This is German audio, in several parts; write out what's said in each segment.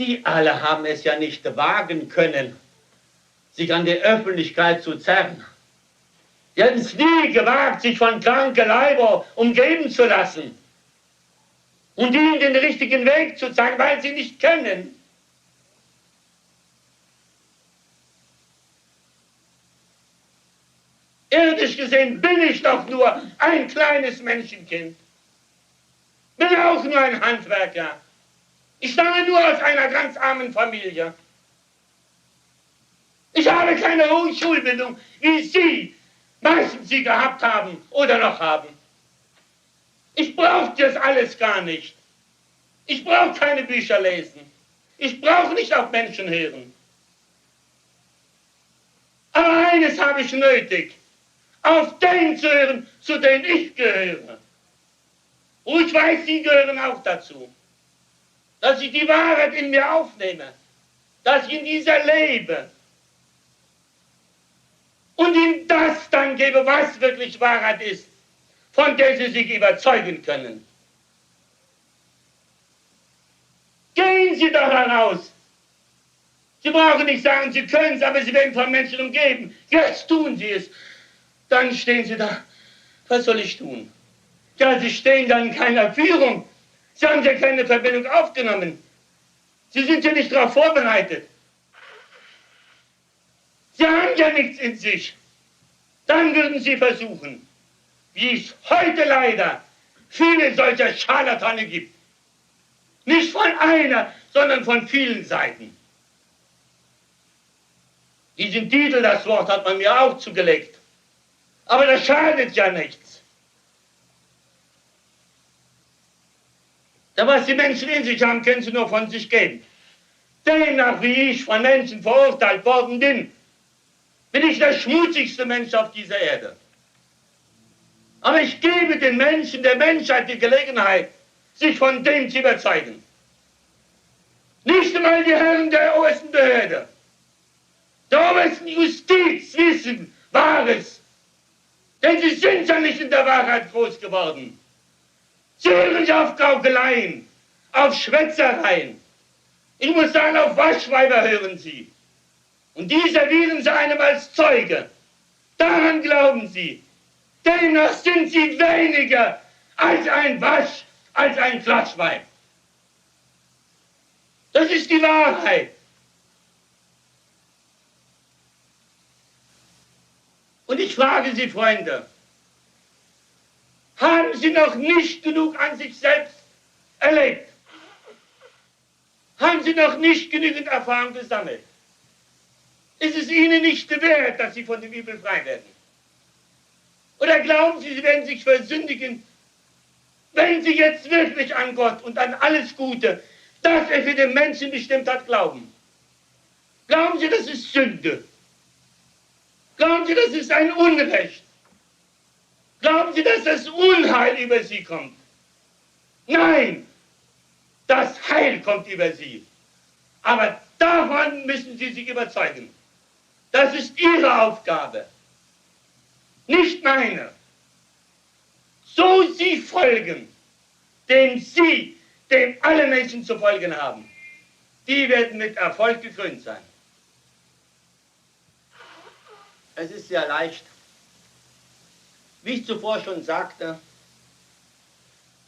Sie alle haben es ja nicht wagen können, sich an die Öffentlichkeit zu zerren. Sie hätten es nie gewagt, sich von kranken Leibern umgeben zu lassen und ihnen den richtigen Weg zu zeigen, weil sie nicht kennen. Irdisch gesehen bin ich doch nur ein kleines Menschenkind. Bin auch nur ein Handwerker. Ich stamme nur aus einer ganz armen Familie. Ich habe keine hohe Schulbildung, wie Sie meistens sie gehabt haben oder noch haben. Ich brauche das alles gar nicht. Ich brauche keine Bücher lesen. Ich brauche nicht auf Menschen hören. Aber eines habe ich nötig, auf den zu hören, zu denen ich gehöre. Und ich weiß, Sie gehören auch dazu. Dass ich die Wahrheit in mir aufnehme, dass ich in dieser lebe und ihm das dann gebe, was wirklich Wahrheit ist, von der Sie sich überzeugen können. Gehen Sie doch heraus. Sie brauchen nicht sagen, Sie können es, aber Sie werden von Menschen umgeben. Jetzt tun Sie es. Dann stehen Sie da. Was soll ich tun? Ja, Sie stehen dann in keiner Führung. Sie haben ja keine Verbindung aufgenommen. Sie sind ja nicht darauf vorbereitet. Sie haben ja nichts in sich. Dann würden Sie versuchen, wie es heute leider viele solcher Scharlatane gibt. Nicht von einer, sondern von vielen Seiten. Diesen Titel, das Wort, hat man mir auch zugelegt. Aber das schadet ja nichts. Da was die Menschen in sich haben, können sie nur von sich geben. Demnach, wie ich von Menschen verurteilt worden bin ich der schmutzigste Mensch auf dieser Erde. Aber ich gebe den Menschen, der Menschheit die Gelegenheit, sich von dem zu überzeugen. Nicht einmal die Herren der obersten Behörde, der obersten Justiz wissen Wahres. Denn sie sind ja nicht in der Wahrheit groß geworden. Sie hören sich auf Gaukeleien, auf Schwätzereien. Ich muss sagen, auf Waschweiber hören sie. Und die servieren sie einem als Zeuge. Daran glauben sie. Demnach sind sie weniger als ein Wasch, als ein Klatschweib. Das ist die Wahrheit. Und ich frage Sie, Freunde, haben Sie noch nicht genug an sich selbst erlebt? Haben Sie noch nicht genügend Erfahrung gesammelt? Ist es Ihnen nicht wert, dass Sie von dem Übel frei werden? Oder glauben Sie, Sie werden sich versündigen, wenn Sie jetzt wirklich an Gott und an alles Gute, das er für den Menschen bestimmt hat, glauben? Glauben Sie, das ist Sünde? Glauben Sie, das ist ein Unrecht? Glauben Sie, dass das Unheil über Sie kommt? Nein, das Heil kommt über Sie. Aber davon müssen Sie sich überzeugen. Das ist Ihre Aufgabe, nicht meine. So Sie folgen, dem alle Menschen zu folgen haben, die werden mit Erfolg gekrönt sein. Es ist sehr leicht, wie ich zuvor schon sagte,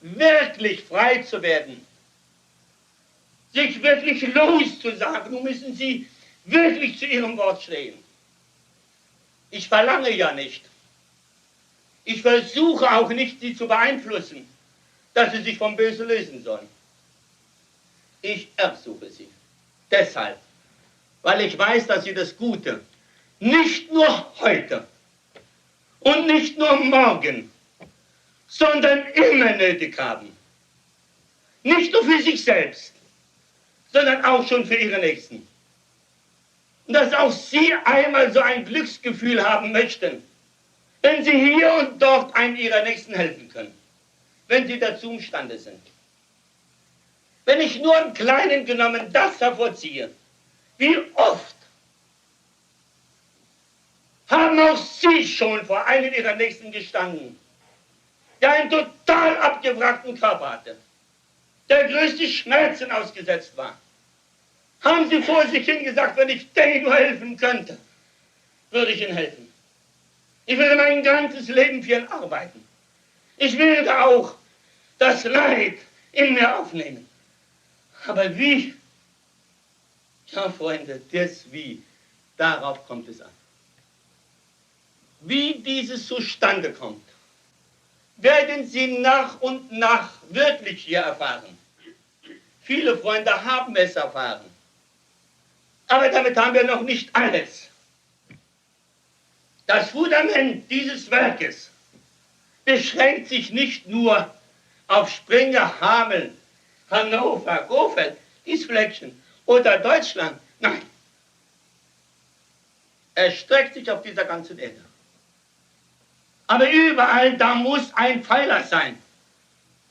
wirklich frei zu werden, sich wirklich loszusagen. Nun müssen Sie wirklich zu Ihrem Wort stehen. Ich verlange ja nicht. Ich versuche auch nicht, Sie zu beeinflussen, dass Sie sich vom Bösen lösen sollen. Ich ersuche Sie. Deshalb, weil ich weiß, dass Sie das Gute nicht nur heute und nicht nur morgen, sondern immer nötig haben. Nicht nur für sich selbst, sondern auch schon für Ihre Nächsten. Und dass auch Sie einmal so ein Glücksgefühl haben möchten, wenn Sie hier und dort einem Ihrer Nächsten helfen können, wenn Sie dazu imstande sind. Wenn ich nur im Kleinen genommen das hervorziehe, wie oft haben auch Sie schon vor einem Ihrer Nächsten gestanden, der einen total abgewrackten Körper hatte, der größte Schmerzen ausgesetzt war. Haben Sie vor sich hingesagt, wenn ich denen nur helfen könnte, würde ich ihnen helfen. Ich würde mein ganzes Leben für ihn arbeiten. Ich würde auch das Leid in mir aufnehmen. Aber wie? Ja, Freunde, das Wie, darauf kommt es an. Wie dieses zustande kommt, werden Sie nach und nach wirklich hier erfahren. Viele Freunde haben es erfahren. Aber damit haben wir noch nicht alles. Das Fundament dieses Werkes beschränkt sich nicht nur auf Springer, Hameln, Hannover, Gofeld, dieses Fleckchen oder Deutschland. Nein. Er streckt sich auf dieser ganzen Erde. Aber überall, da muss ein Pfeiler sein,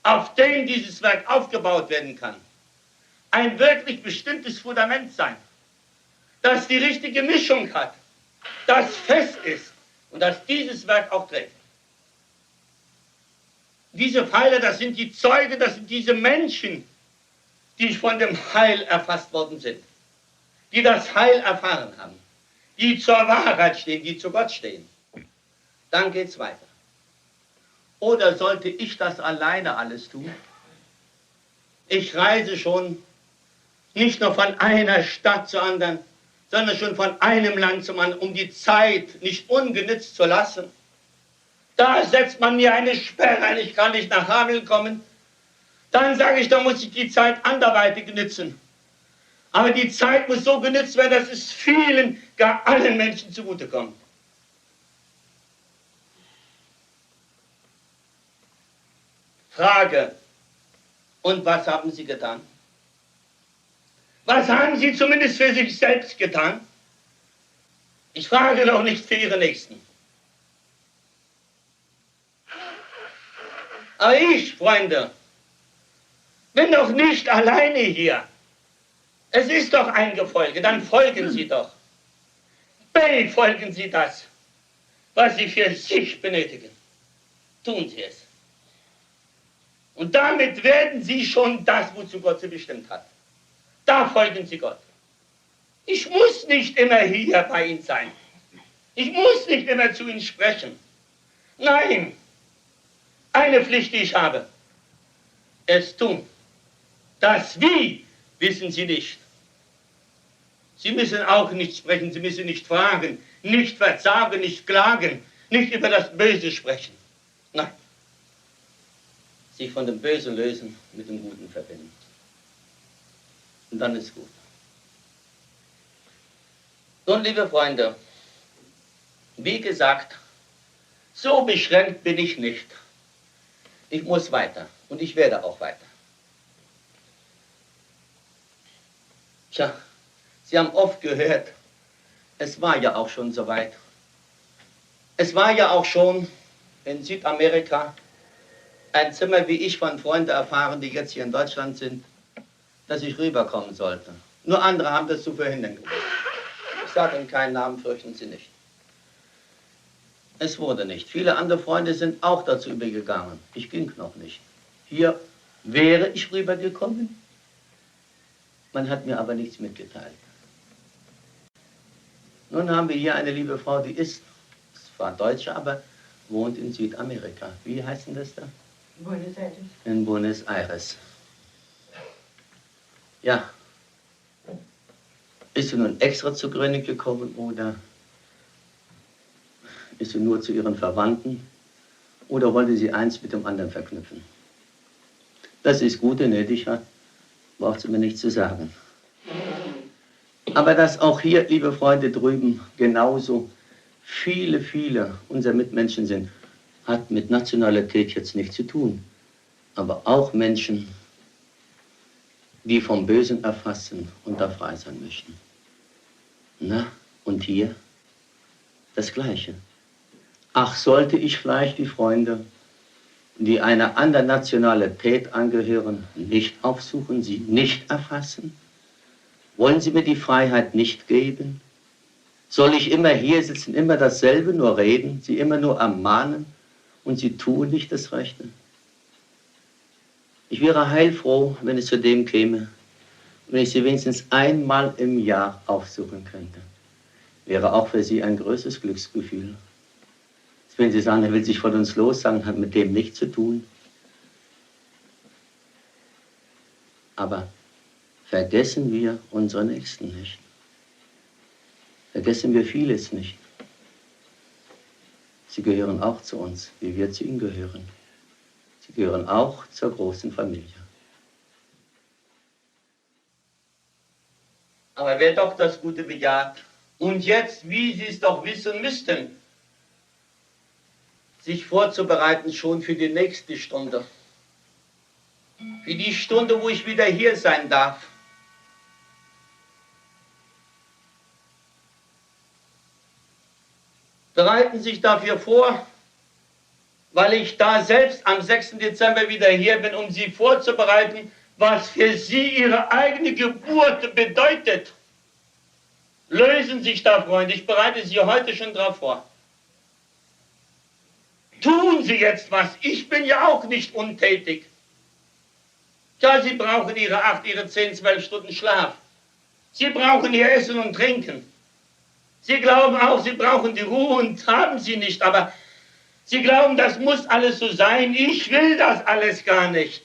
auf dem dieses Werk aufgebaut werden kann. Ein wirklich bestimmtes Fundament sein, das die richtige Mischung hat, das fest ist und das dieses Werk auch trägt. Diese Pfeiler, das sind die Zeugen, das sind diese Menschen, die von dem Heil erfasst worden sind, die das Heil erfahren haben, die zur Wahrheit stehen, die zu Gott stehen. Dann geht's weiter. Oder sollte ich das alleine alles tun? Ich reise schon nicht nur von einer Stadt zur anderen, sondern schon von einem Land zum anderen, um die Zeit nicht ungenützt zu lassen. Da setzt man mir eine Sperre ein, ich kann nicht nach Hameln kommen. Dann sage ich, da muss ich die Zeit anderweitig nützen. Aber die Zeit muss so genützt werden, dass es vielen, gar allen Menschen zugutekommt. Frage, und was haben Sie getan? Was haben Sie zumindest für sich selbst getan? Ich frage doch nicht für Ihre Nächsten. Aber ich, Freunde, bin doch nicht alleine hier. Es ist doch ein Gefolge, dann folgen Sie doch. Befolgen Sie das, was Sie für sich benötigen. Tun Sie es. Und damit werden Sie schon das, wozu Gott Sie bestimmt hat. Da folgen Sie Gott. Ich muss nicht immer hier bei Ihnen sein. Ich muss nicht immer zu Ihnen sprechen. Nein, eine Pflicht, die ich habe. Es tun. Das Wie wissen Sie nicht. Sie müssen auch nicht sprechen, Sie müssen nicht fragen, nicht verzagen, nicht klagen, nicht über das Böse sprechen. Nein. Sich von dem Bösen lösen, mit dem Guten verbinden. Und dann ist gut. Nun, liebe Freunde, wie gesagt, so beschränkt bin ich nicht. Ich muss weiter und ich werde auch weiter. Tja, Sie haben oft gehört, es war ja auch schon soweit. Es war ja auch schon in Südamerika ein Zimmer, wie ich von Freunden erfahren, die jetzt hier in Deutschland sind, dass ich rüberkommen sollte. Nur andere haben das zu verhindern gewusst. Ich sage Ihnen keinen Namen, fürchten Sie nicht. Es wurde nicht. Viele andere Freunde sind auch dazu übergegangen. Ich ging noch nicht. Hier wäre ich rübergekommen. Man hat mir aber nichts mitgeteilt. Nun haben wir hier eine liebe Frau, die ist zwar Deutsche, aber wohnt in Südamerika. Wie heißt denn das da? Buenos Aires. In Buenos Aires. Ja. Ist sie nun extra zur Gründung gekommen oder ist sie nur zu ihren Verwandten oder wollte sie eins mit dem anderen verknüpfen? Dass sie es Gute nötig hat, braucht sie mir nicht zu sagen. Aber dass auch hier, liebe Freunde drüben, genauso viele unserer Mitmenschen sind, hat mit Nationalität jetzt nichts zu tun. Aber auch Menschen, die vom Bösen erfasst sind und da frei sein möchten. Na, und hier das Gleiche. Ach, sollte ich vielleicht die Freunde, die einer anderen Nationalität angehören, nicht aufsuchen, sie nicht erfassen? Wollen Sie mir die Freiheit nicht geben? Soll ich immer hier sitzen, immer dasselbe, nur reden, sie immer nur ermahnen und sie tun nicht das Rechte? Ich wäre heilfroh, wenn es zu dem käme, wenn ich Sie wenigstens einmal im Jahr aufsuchen könnte, wäre auch für Sie ein größtes Glücksgefühl. Wenn Sie sagen, er will sich von uns lossagen, hat mit dem nichts zu tun. Aber vergessen wir unsere Nächsten nicht. Vergessen wir vieles nicht. Sie gehören auch zu uns, wie wir zu ihnen gehören. Sie gehören auch zur großen Familie. Aber wer doch das Gute bejaht und jetzt, wie Sie es doch wissen müssten, sich vorzubereiten schon für die nächste Stunde. Für die Stunde, wo ich wieder hier sein darf. Bereiten sich dafür vor, weil ich da selbst am 6. Dezember wieder hier bin, um Sie vorzubereiten, was für Sie Ihre eigene Geburt bedeutet. Lösen sich da, Freunde, ich bereite Sie heute schon darauf vor. Tun Sie jetzt was, ich bin ja auch nicht untätig. Ja, Sie brauchen Ihre 8, Ihre 10, 12 Stunden Schlaf. Sie brauchen Ihr Essen und Trinken. Sie glauben auch, Sie brauchen die Ruhe und haben sie nicht, aber Sie glauben, das muss alles so sein. Ich will das alles gar nicht.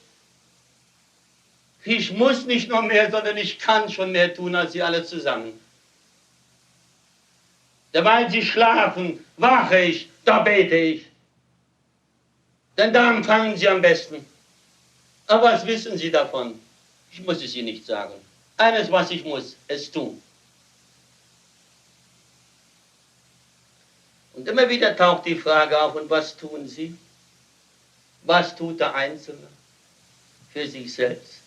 Ich muss nicht noch mehr, sondern ich kann schon mehr tun als Sie alle zusammen. Derweil Sie schlafen, wache ich, da bete ich. Denn da empfangen Sie am besten. Aber was wissen Sie davon? Ich muss es Ihnen nicht sagen. Eines, was ich muss, es tun. Und immer wieder taucht die Frage auf, und was tun Sie? Was tut der Einzelne für sich selbst?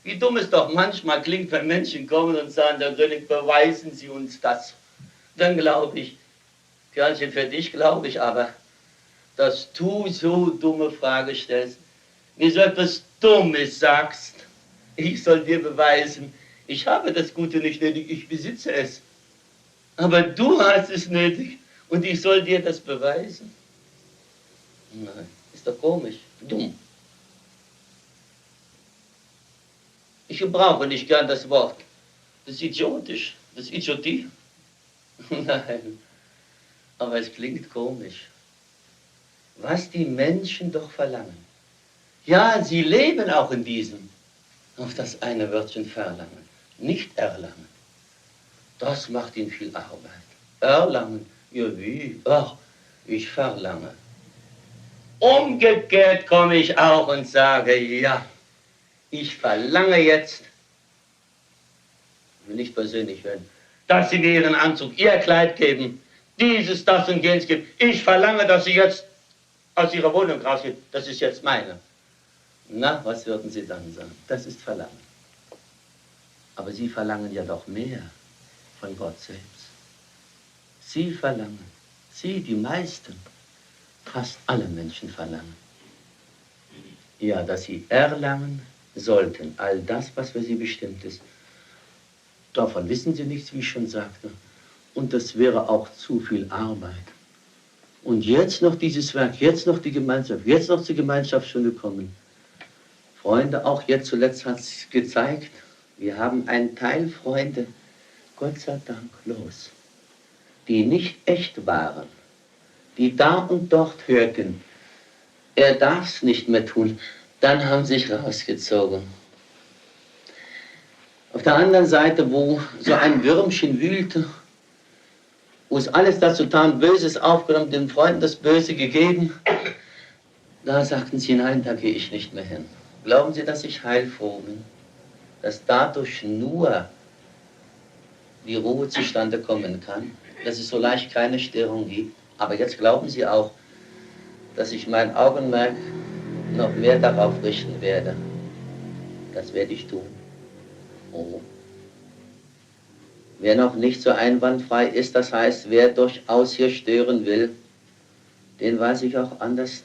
Wie dumm es doch manchmal klingt, wenn Menschen kommen und sagen, Herr König, beweisen Sie uns das. Dann glaube ich, Kerlchen, für dich glaube ich aber, dass du so dumme Frage stellst, mir so etwas Dummes sagst. Ich soll dir beweisen, ich habe das Gute nicht nötig, ich besitze es. Aber du hast es nötig und ich soll dir das beweisen. Nein, ist doch komisch, dumm. Ich gebrauche nicht gern das Wort. Das ist idiotisch, das ist Idiotie. Nein, aber es klingt komisch. Was die Menschen doch verlangen. Ja, sie leben auch in diesem. Auf das eine Wörtchen verlangen, nicht erlangen. Das macht ihnen viel Arbeit. Erlangen, ja wie? Ach, ich verlange. Umgekehrt komme ich auch und sage, ja, ich verlange jetzt, ich will nicht persönlich werden, dass Sie mir Ihren Anzug, Ihr Kleid geben, dieses, das und jenes geben. Ich verlange, dass Sie jetzt aus Ihrer Wohnung rausgehen. Das ist jetzt meine. Na, was würden Sie dann sagen? Das ist Verlangen. Aber Sie verlangen ja doch mehr von Gott selbst. Sie verlangen, Sie, die meisten, fast alle Menschen verlangen. Ja, dass Sie erlangen sollten, all das, was für Sie bestimmt ist. Davon wissen Sie nichts, wie ich schon sagte. Und das wäre auch zu viel Arbeit. Und jetzt noch dieses Werk, jetzt noch die Gemeinschaft, jetzt noch zur Gemeinschaftsstunde kommen. Freunde, auch jetzt zuletzt hat es gezeigt, wir haben einen Teil Freunde, Gott sei Dank, los, die nicht echt waren, die da und dort hörten, er darf es nicht mehr tun, dann haben sie sich rausgezogen. Auf der anderen Seite, wo so ein Würmchen wühlte, wo es alles dazu tat, Böses aufgenommen, den Freunden das Böse gegeben, da sagten sie, nein, da gehe ich nicht mehr hin. Glauben Sie, dass ich heilfroh bin? Dass dadurch nur die Ruhe zustande kommen kann? Dass es so leicht keine Störung gibt? Aber jetzt glauben Sie auch, dass ich mein Augenmerk noch mehr darauf richten werde. Das werde ich tun. Oh. Wer noch nicht so einwandfrei ist, das heißt, wer durchaus hier stören will, den weiß ich auch anders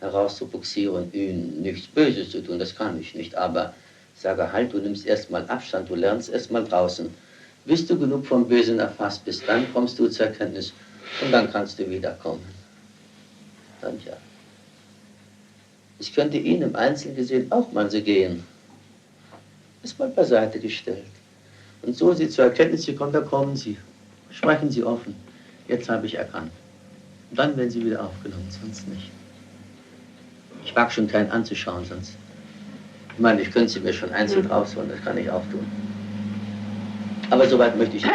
herauszubuxieren, ihm nichts Böses zu tun, das kann ich nicht, aber sage halt, du nimmst erstmal Abstand, du lernst erstmal draußen. Bis du genug vom Bösen erfasst bist, dann kommst du zur Erkenntnis und dann kannst du wiederkommen. Dann ja. Es könnte Ihnen im Einzelnen gesehen auch mal so gehen. ist mal beiseite gestellt. Und so Sie zur Erkenntnis kommen, da kommen Sie. Sprechen Sie offen. Jetzt habe ich erkannt. Und dann werden Sie wieder aufgenommen, sonst nicht. Ich mag schon keinen anzuschauen, sonst. Ich meine, ich könnte Sie mir schon einzeln rausholen, das kann ich auch tun. Aber soweit möchte ich nicht.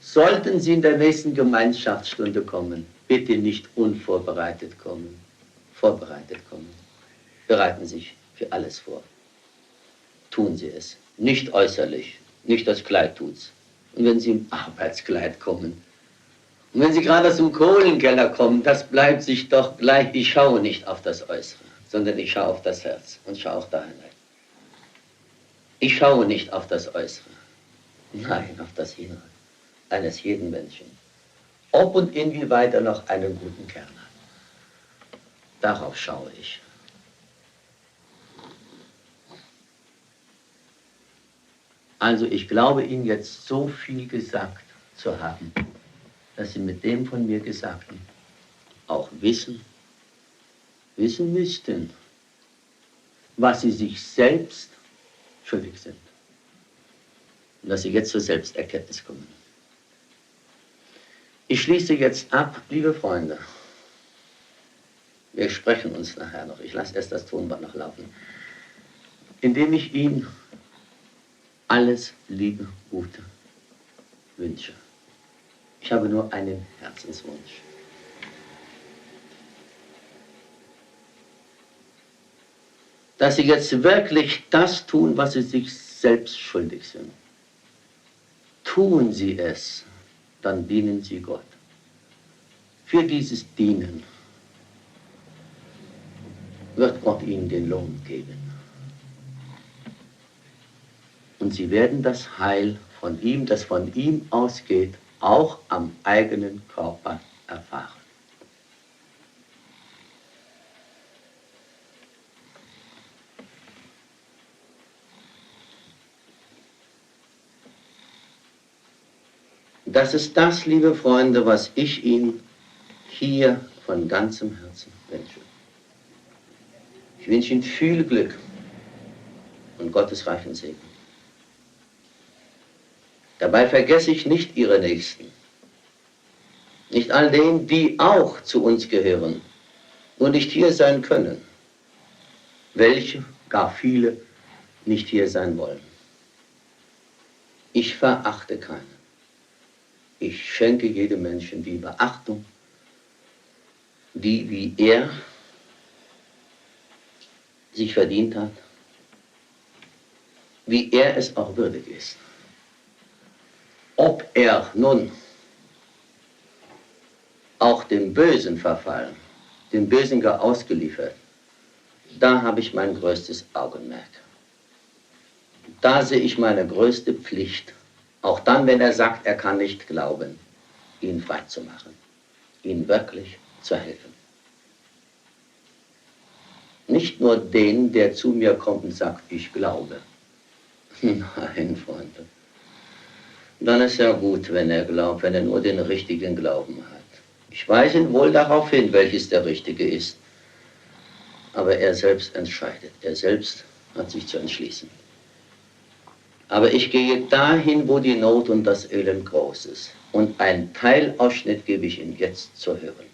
Sollten Sie in der nächsten Gemeinschaftsstunde kommen, bitte nicht unvorbereitet kommen. Vorbereitet kommen. Bereiten Sie sich für alles vor. Tun Sie es. Nicht äußerlich. Nicht das Kleid tut's. Und wenn Sie im Arbeitskleid kommen, und wenn Sie gerade aus dem Kohlenkeller kommen, das bleibt sich doch gleich. Ich schaue nicht auf das Äußere, sondern ich schaue auf das Herz und schaue auch da hinein. Ich schaue nicht auf das Äußere, nein, auf das Innere eines jeden Menschen. Ob und inwieweit er noch einen guten Kern hat. Darauf schaue ich. Also ich glaube Ihnen jetzt so viel gesagt zu haben, dass Sie mit dem von mir Gesagten auch wissen müssten, was Sie sich selbst schuldig sind. Und dass Sie jetzt zur Selbsterkenntnis kommen. Ich schließe jetzt ab, liebe Freunde. Wir sprechen uns nachher noch. Ich lasse erst das Tonband noch laufen. Indem ich Ihnen alles Liebe, Gute wünsche. Ich habe nur einen Herzenswunsch. Dass Sie jetzt wirklich das tun, was Sie sich selbst schuldig sind. Tun Sie es, dann dienen Sie Gott. Für dieses Dienen wird Gott Ihnen den Lohn geben. Und Sie werden das Heil von ihm, das von ihm ausgeht, auch am eigenen Körper erfahren. Das ist das, liebe Freunde, was ich Ihnen hier von ganzem Herzen wünsche. Ich wünsche Ihnen viel Glück und Gottes reichen Segen. Dabei vergesse ich nicht Ihre Nächsten, nicht all denen, die auch zu uns gehören, nur nicht hier sein können, welche, gar viele, nicht hier sein wollen. Ich verachte keinen. Ich schenke jedem Menschen die Beachtung, die wie er sich verdient hat, wie er es auch würdig ist. Ob er nun auch dem Bösen verfallen, dem Bösen gar ausgeliefert, da habe ich mein größtes Augenmerk. Da sehe ich meine größte Pflicht, auch dann, wenn er sagt, er kann nicht glauben, ihn frei zu machen, ihm wirklich zu helfen. Nicht nur den, der zu mir kommt und sagt, ich glaube. Nein, Freunde. Dann ist ja gut, wenn er glaubt, wenn er nur den richtigen Glauben hat. Ich weise ihn wohl darauf hin, welches der richtige ist. Aber er selbst entscheidet. Er selbst hat sich zu entschließen. Aber ich gehe dahin, wo die Not und das Elend groß ist. Und einen Teilausschnitt gebe ich Ihnen jetzt zu hören.